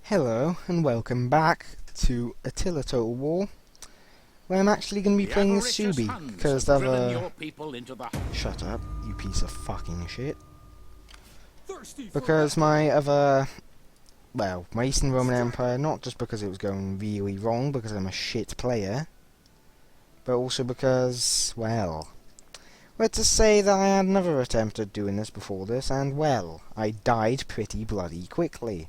Hello and welcome back to Attila Total War, where I'm actually going to be playing as Suebi, because the other... Shut up, you piece of fucking shit. Because my other... Well, my Eastern Roman Empire, not just because it was going really wrong, because I'm a shit player, but also because, well... Let's just say that I had another attempt at doing this before this, and well, I died pretty bloody quickly.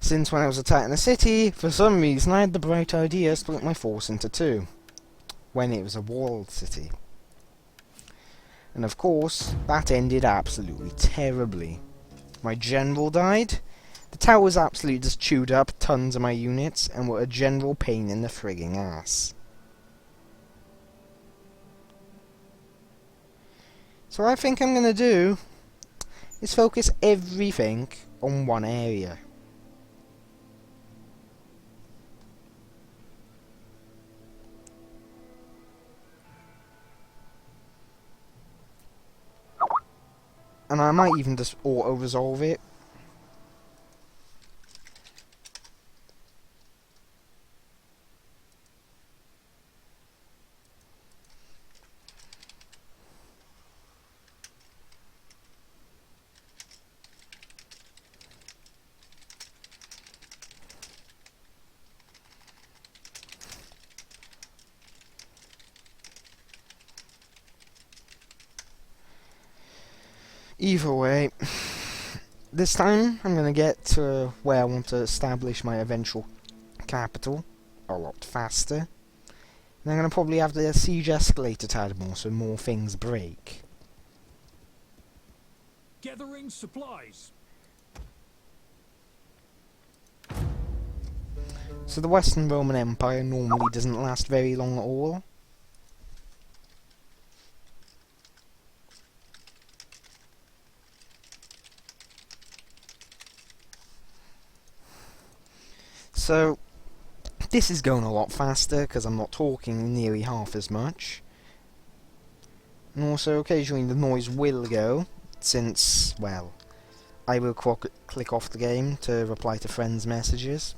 Since when I was attacking the city, for some reason I had the bright idea to split my force into two, when it was a walled city. And of course, that ended absolutely terribly. My general died, the towers absolutely just chewed up tons of my units, and were a general pain in the frigging ass. So what I think I'm gonna do is focus everything on one area. And I might even just auto-resolve it. Either way, this time I'm going to get to where I want to establish my eventual capital a lot faster. And I'm going to probably have the siege escalator tied more so more things break. Gathering supplies. So the Western Roman Empire normally doesn't last very long at all. So this is going a lot faster because I'm not talking nearly half as much. And also occasionally the noise will go, since, well, I will click off the game to reply to friends' messages.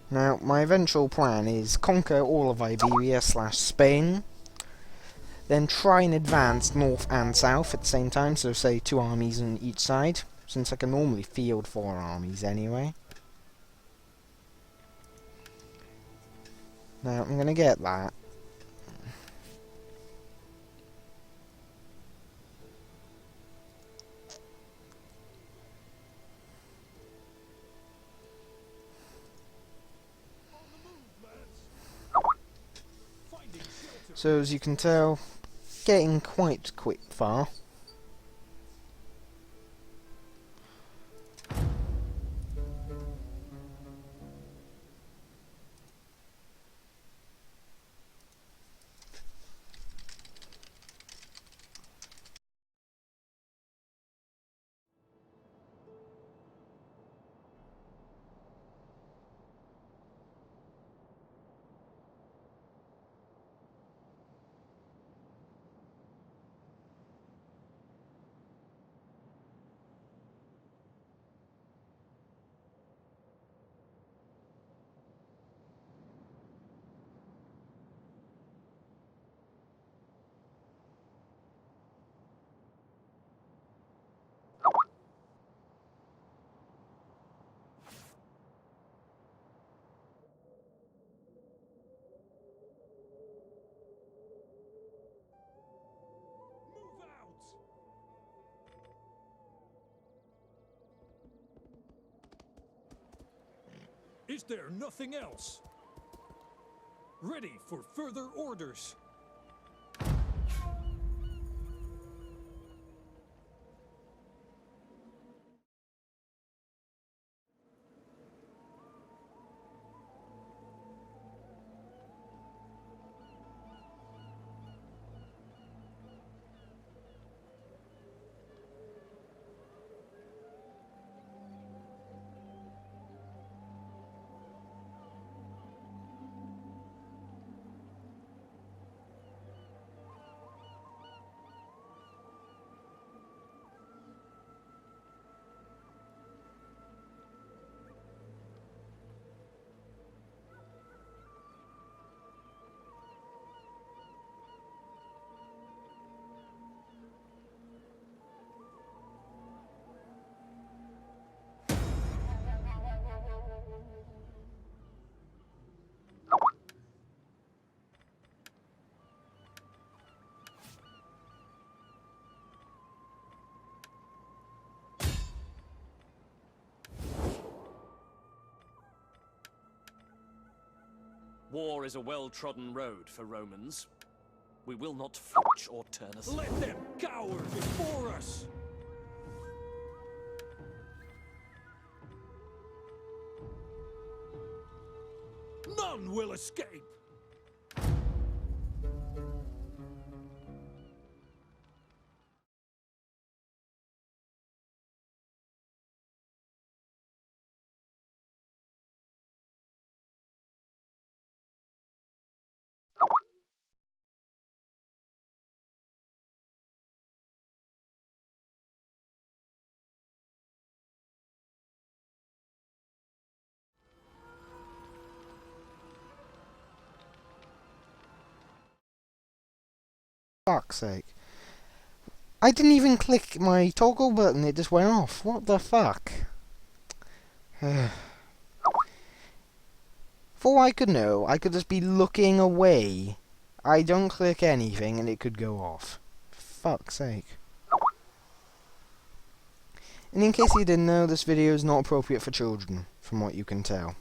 Now, my eventual plan is conquer all of Iberia/Spain, then try and advance north and south at the same time, so say 2 armies on each side, since I can normally field 4 armies anyway. Now, I'm going to get that. So, as you can tell, getting quite far. Is there nothing else? Ready for further orders. War is a well-trodden road for Romans. We will not flinch or turn aside. Let them cower before us! None will escape! Fuck's sake. I didn't even click my toggle button, it just went off. What the fuck? For all I could know, I could just be looking away. I don't click anything and it could go off. Fuck's sake. And in case you didn't know, this video is not appropriate for children, from what you can tell.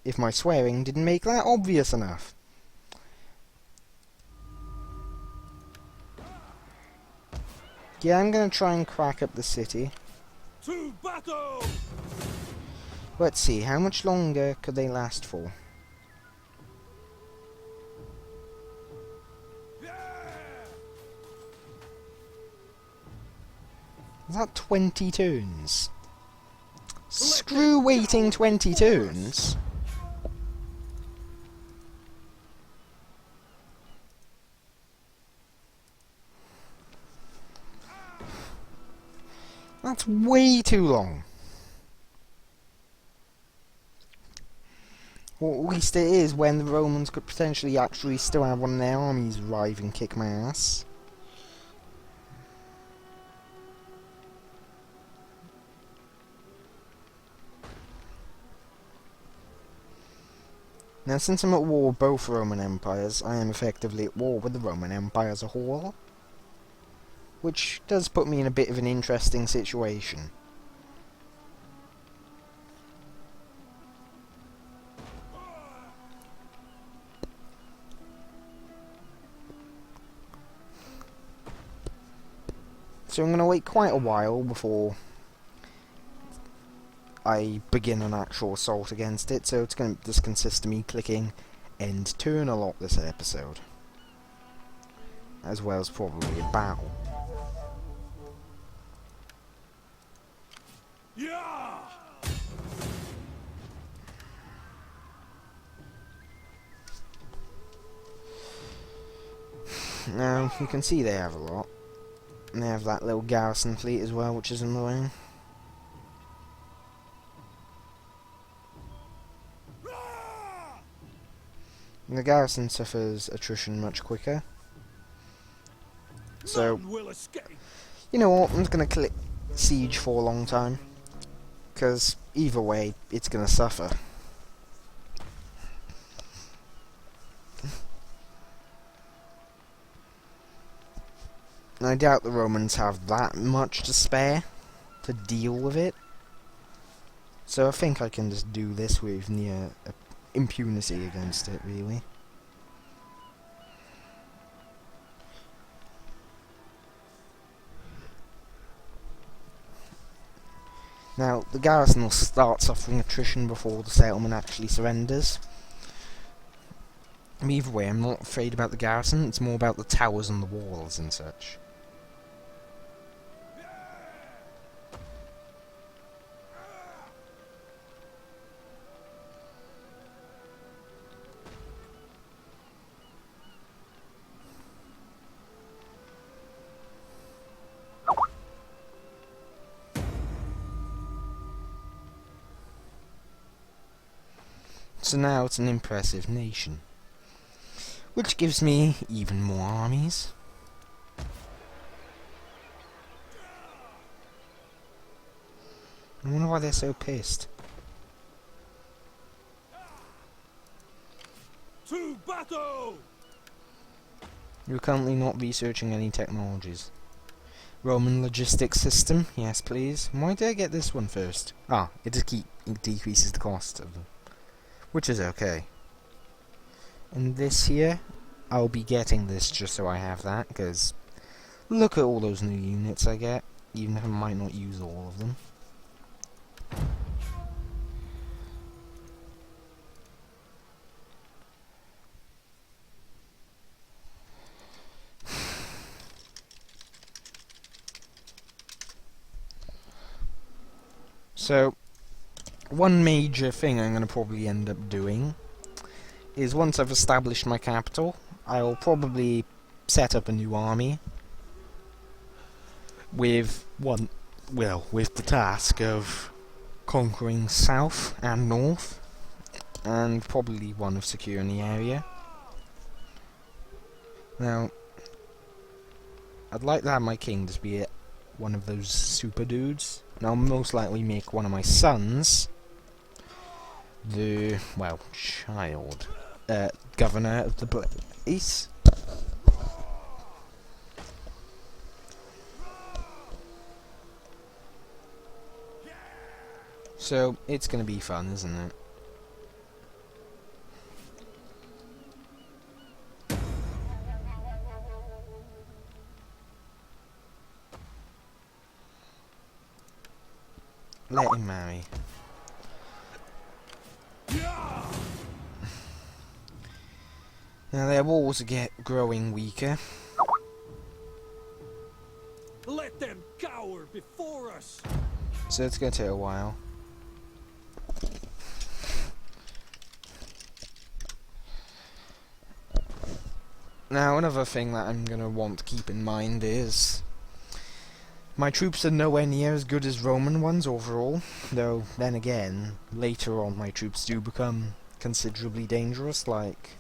If my swearing didn't make that obvious enough. Yeah, I'm gonna try and crack up the city. To battle! Let's see, how much longer could they last for? Is that 20 turns? Screw waiting 20 turns! That's way too long. Well, at least it is when the Romans could potentially actually still have one of their armies arrive and kick my ass. Now, since I'm at war with both Roman empires, I am effectively at war with the Roman Empire as a whole. Which does put me in a bit of an interesting situation. So I'm going to wait quite a while before I begin an actual assault against it, so it's going to just consist of me clicking end turn a lot this episode. As well as probably a battle. Yeah! Now, you can see they have a lot. And they have that little garrison fleet as well, which is annoying. And the garrison suffers attrition much quicker. So, None will escape! you know what, I'm just going to click siege for a long time. Because either way, it's going to suffer. And I doubt the Romans have that much to spare to deal with it. So I think I can just do this with near impunity against it, really. Now, the garrison will start suffering attrition before the settlement actually surrenders. Either way, I'm not afraid about the garrison, it's more about the towers and the walls and such. So now it's an impressive nation. Which gives me even more armies. I wonder why they're so pissed. To battle! You're currently not researching any technologies. Roman logistics system, yes please. Why did I get this one first? Ah, it decreases the cost of them. which is okay. And this here, I'll be getting this just so I have that, because look at all those new units I get, even if I might not use all of them. So, one major thing I'm going to probably end up doing is once I've established my capital, I'll probably set up a new army with with the task of conquering south and north, and probably one of securing the area. Now, I'd like to have my king just be one of those super dudes. And I'll most likely make one of my sons the, well, governor of the place. So, it's gonna be fun, isn't it? Let him marry. Now their walls get growing weaker. Let them cower before us. So it's gonna take a while. Now another thing that I'm gonna want to keep in mind is my troops are nowhere near as good as Roman ones overall, though then again, later on my troops do become considerably dangerous. Like,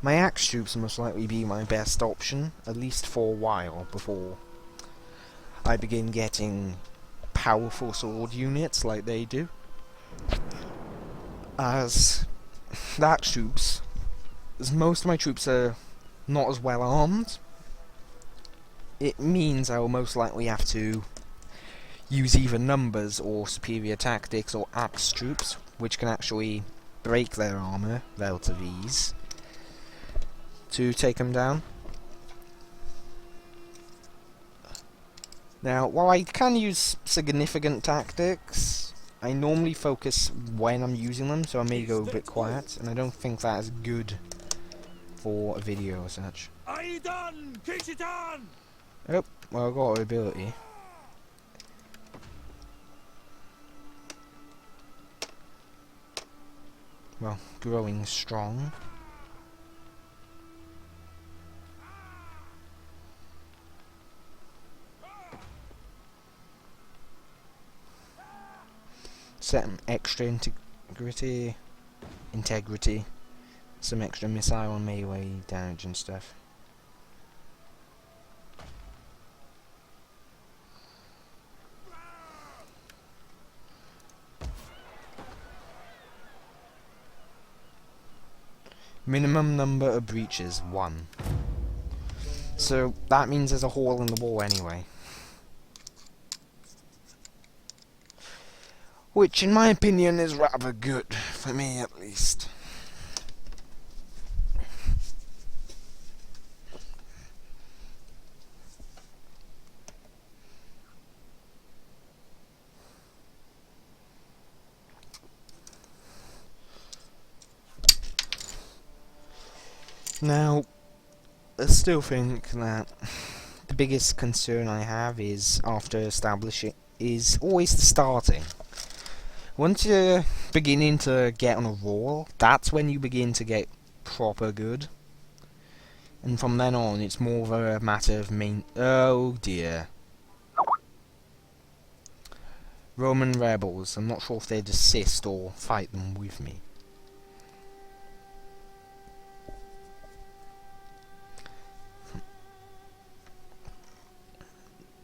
my axe troops most likely be my best option, at least for a while, before I begin getting powerful sword units like they do. As most of my troops are not as well armed, it means I will most likely have to use either numbers or superior tactics or axe troops, which can actually break their armor relative ease to take them down. Now, while I can use significant tactics, I normally focus when I'm using them, so I may go a bit quiet, and I don't think that is good for a video or such. Aidan Kishitan! Oh, well, I've got ability. Well, growing strong. Some extra integrity, some extra missile and melee damage and stuff. Minimum number of breaches, 1. So that means there's a hole in the wall anyway. Which, in my opinion, is rather good, for me at least. Now, I still think that the biggest concern I have is, after establishing, is always the starting. Once you're beginning to get on a roll, that's when you begin to get proper good. And from then on, it's more of a matter of oh dear. Roman rebels. I'm not sure if they'd assist or fight them with me.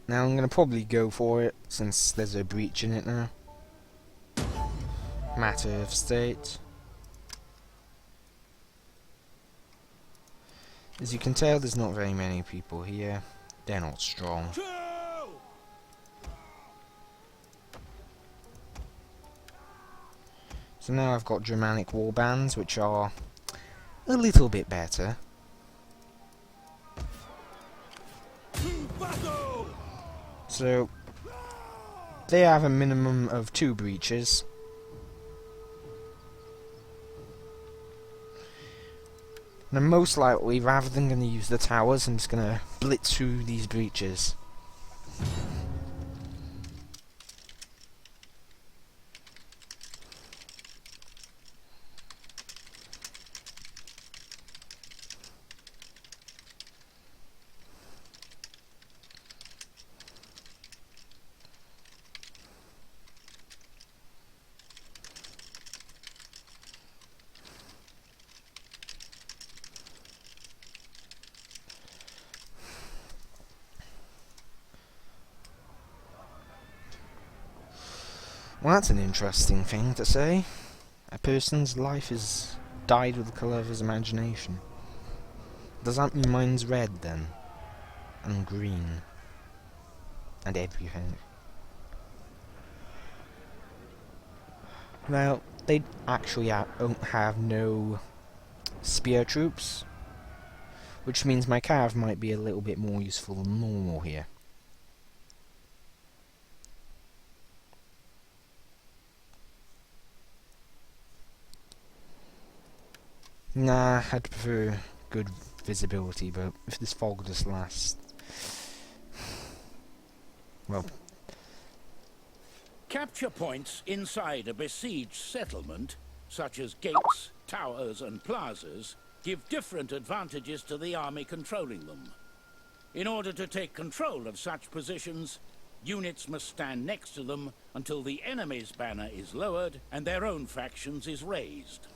Now I'm going to probably go for it, since there's a breach in it now. Matter of state. As you can tell, there's not very many people here. They're not strong. So now I've got Germanic warbands, which are a little bit better. To battle! So they have a minimum of 2 breaches. And I'm most likely, rather than going to use the towers, I'm just going to blitz through these breaches. Well, that's an interesting thing to say. A person's life is dyed with the colour of his imagination. Does that mean mine's red then? And green? And everything? Well, they actually have no spear troops, which means my cav might be a little bit more useful than normal here. Nah, I'd prefer good visibility, but if this fog just lasts... well... Capture points inside a besieged settlement, such as gates, towers and plazas, give different advantages to the army controlling them. In order to take control of such positions, units must stand next to them until the enemy's banner is lowered and their own factions is raised.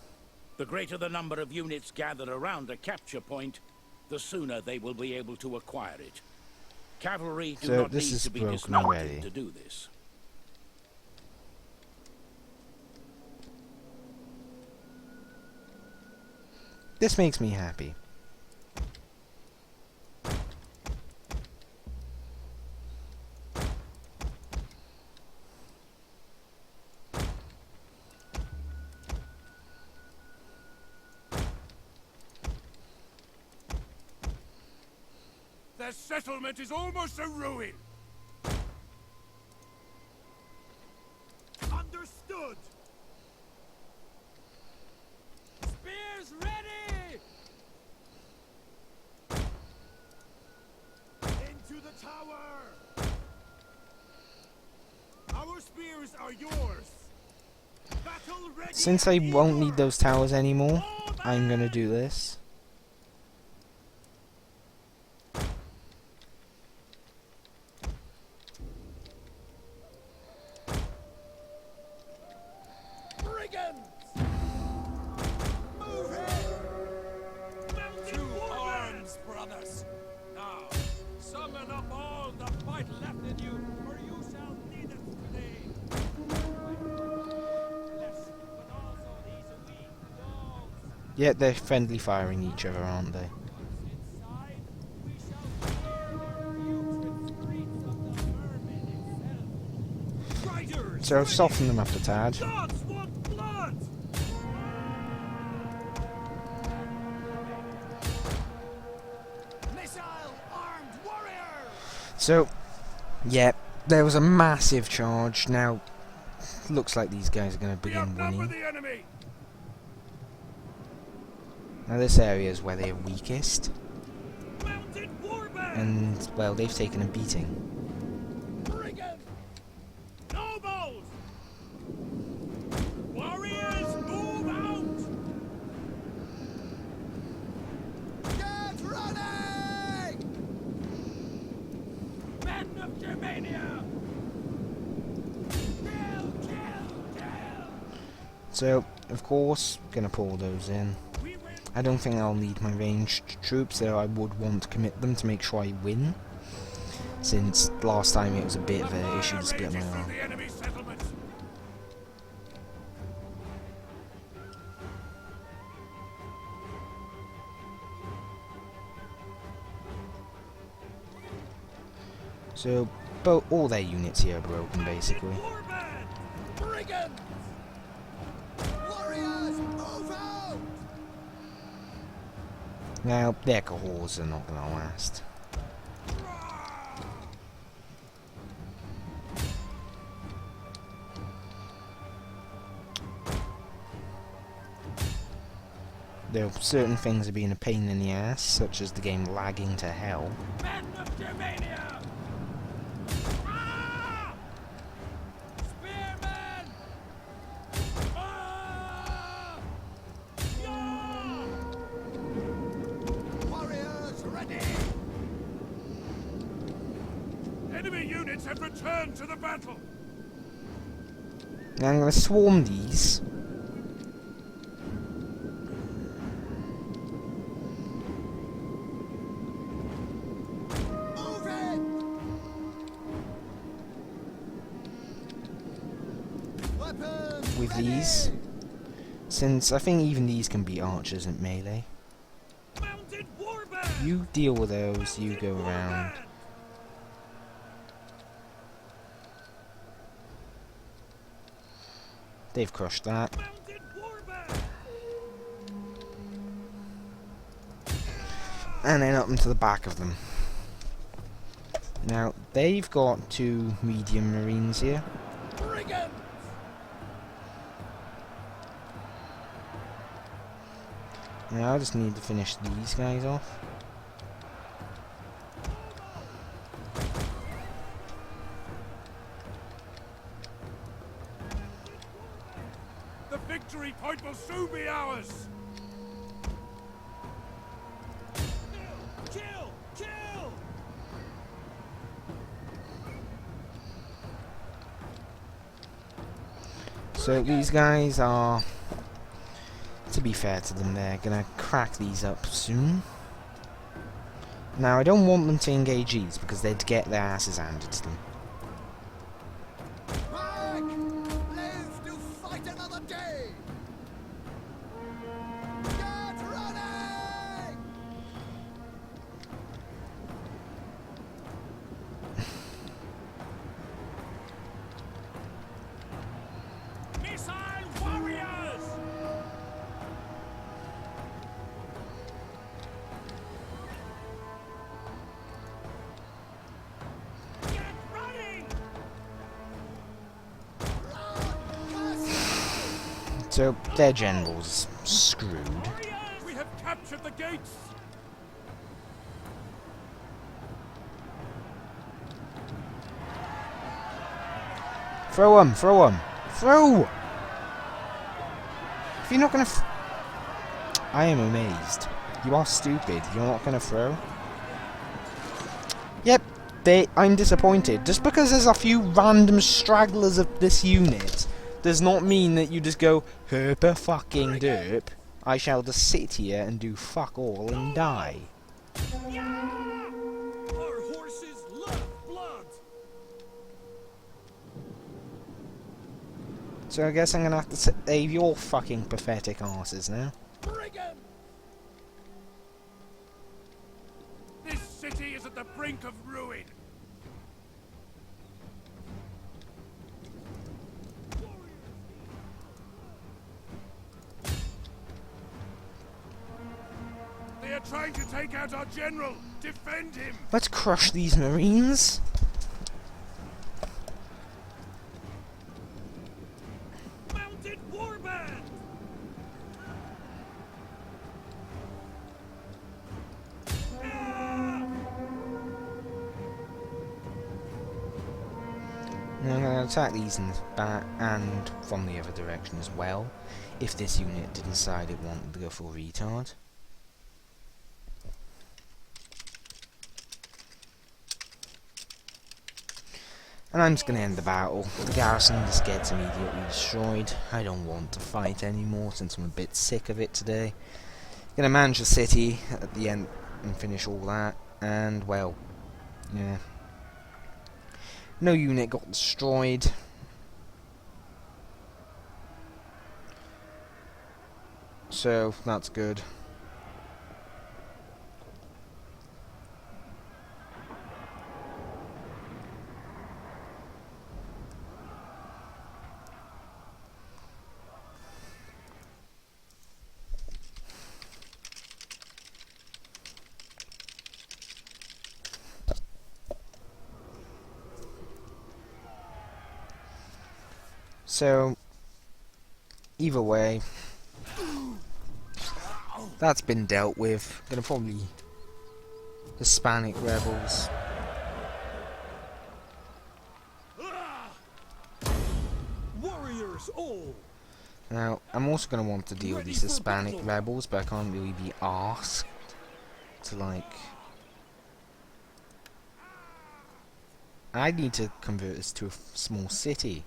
The greater the number of units gathered around a capture point, the sooner they will be able to acquire it. Cavalry do not need to be dismounted to do this. This makes me happy. The settlement is almost a ruin! Understood! Spears ready! Into the tower! Our spears are yours! Battle ready! Since I won't need those towers anymore, I'm gonna do this. Yeah, they're friendly firing each other, aren't they? So I've softened them up a tad. So, yeah, there was a massive charge. Now, looks like these guys are going to begin winning. Now this area is where they're weakest. And, well, they've taken a beating. Nobles! Warriors, move out! Get running! Men of Germania! Kill! So, of course, gonna pull those in. I don't think I'll need my ranged troops, though I would want to commit them to make sure I win. Since last time it was a bit of an issue to split my arm. So, all their units here are broken, basically. Now, their cohorts are not going to last. There are certain things are being a pain in the ass, such as the game lagging to hell. Men of Germania! Ah! Spearmen! Ah! Yeah! Warriors ready! Enemy units have returned to the battle! Now I'm going to swarm these. Move it! Weapons With ready! these. Since I think even these can be archers and melee. Mounted warband! You deal with those, you go Mounted around. warband! They've crushed that. Mounted warband! And then up into the back of them. Now, they've got 2 medium marines here. Brigands! Now I just need to finish these guys off. The victory point will soon be ours! Kill! Kill! So these guys are, to be fair to them, they're gonna crack these up soon. Now I don't want them to engage these because they'd get their asses handed to them. Back! Live to fight another day! Get running! Missile warriors! Get running! So their general's screwed. Warriors! We have captured the gates! Throw 'em! Throw 'em! Throw! If you're not gonna I am amazed. You are stupid. You're not gonna throw? Yep, I'm disappointed. Just because there's a few random stragglers of this unit does not mean that you just go herper fucking derp. I shall just sit here and do fuck all and die. Our horses love blood! So I guess I'm gonna have to save your fucking pathetic asses now. Brigands! This city is at the brink of ruin! They are trying to take out our general! Defend him! Let's crush these marines. Mounted warband! Ah! And I'm going to attack these in the back and from the other direction as well, if this unit did decide it wanted to go full retard. And I'm just going to end the battle. The garrison just gets immediately destroyed. I don't want to fight anymore since I'm a bit sick of it today. Going to manage the city at the end and finish all that. And, well, yeah. No unit got destroyed. So, that's good. So, either way, that's been dealt with. Gonna probably Hispanic rebels. Warriors all! Now, I'm also gonna want to deal with these Ready for Hispanic battle. rebels, but I can't really be asked to, like... I need to convert this to a small city.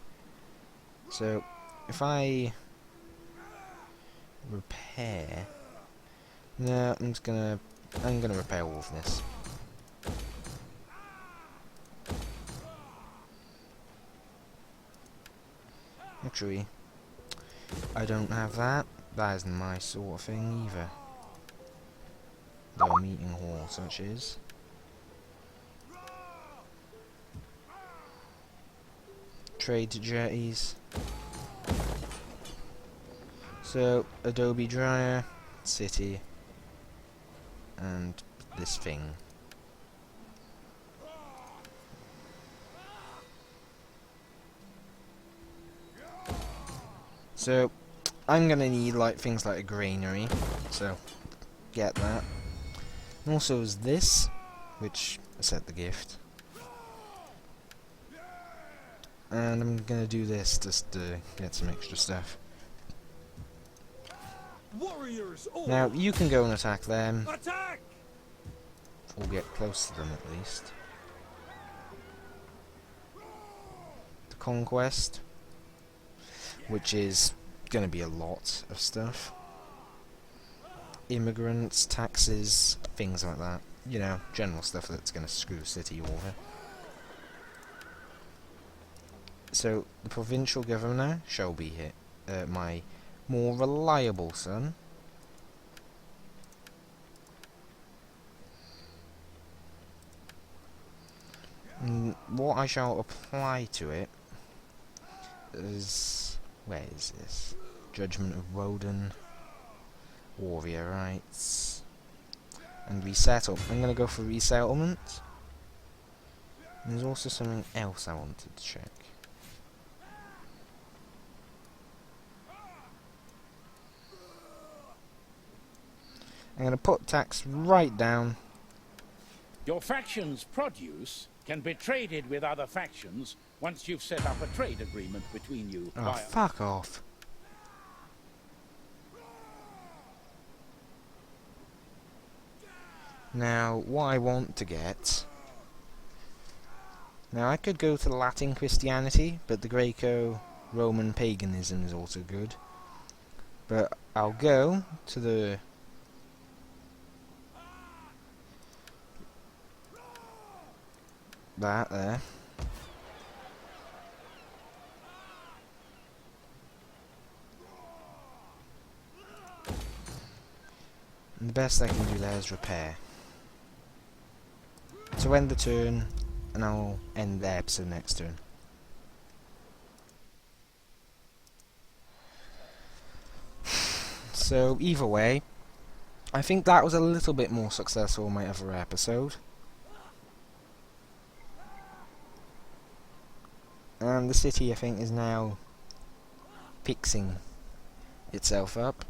So, if I repair... No, I'm gonna repair all of this. Actually, I don't have that. That isn't my sort of thing either. Though meeting hall such is. Trade jetties. So, Adobe Dryer, City, and this thing. So, I'm gonna need like things like a granary, so get that. And also is this, which I said the gift. And I'm gonna do this just to get some extra stuff. Warriors all! Now, you can go and attack them, Attack! or get close to them at least. The Conquest, which is gonna be a lot of stuff. Immigrants, taxes, things like that. You know, general stuff that's gonna screw the city over. So, the provincial governor shall be here. My more reliable son. What I shall apply to it is... Where is this? Judgment of Woden. Warrior rights. And resettle. I'm going to go for resettlement. And there's also something else I wanted to check. I'm going to put tax right down. Your faction's produce can be traded with other factions once you've set up a trade agreement between you. Oh, via fuck off. Now, what I want to get... Now, I could go to Latin Christianity, but the Greco-Roman paganism is also good. But I'll go to the... that there. And the best I can do there is repair. So end the turn, and I'll end the episode next turn. So either way, I think that was a little bit more successful in my other episode. And the city, I think, is now fixing itself up.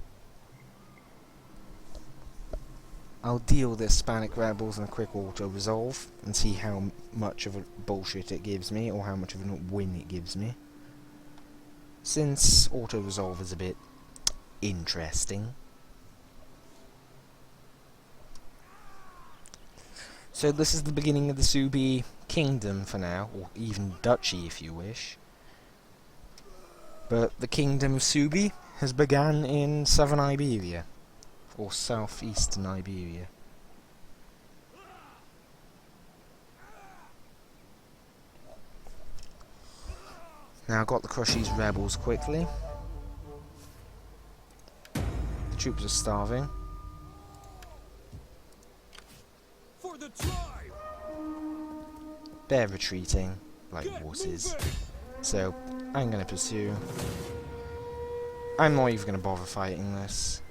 I'll deal with the Hispanic rebels in a quick auto-resolve and see how much of a bullshit it gives me, or how much of a win it gives me. Since auto-resolve is a bit interesting. So this is the beginning of the Suebi kingdom for now, or even duchy if you wish. But the kingdom of Suebi has begun in southern Iberia, or southeastern Iberia. Now I've got to crush these rebels quickly. The troops are starving. For the tribe! They're retreating like Get horses. moving! So, I'm gonna pursue. I'm not even gonna bother fighting this.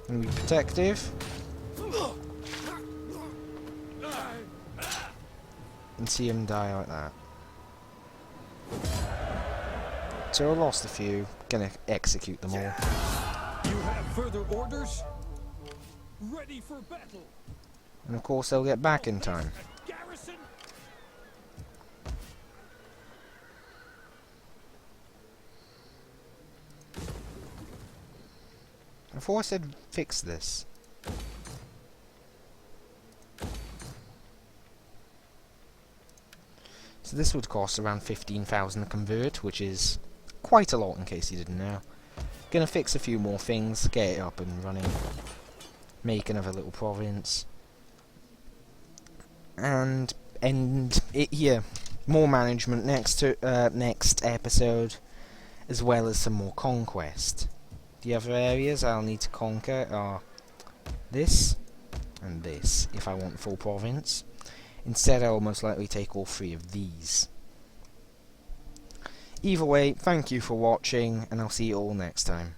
I'm gonna be protective. And see him die like that. So I lost a few. Gonna execute them all. You have further orders? Ready for battle. And of course they'll get back in time. Garrison. Before I said fix this. So this would cost around 15,000 to convert, which is quite a lot in case you didn't know. Gonna fix a few more things, get it up and running. Make another little province. And end it here. More management next episode, as well as some more conquest. The other areas I'll need to conquer are this and this, if I want full province. Instead, I'll most likely take all three of these. Either way, thank you for watching, and I'll see you all next time.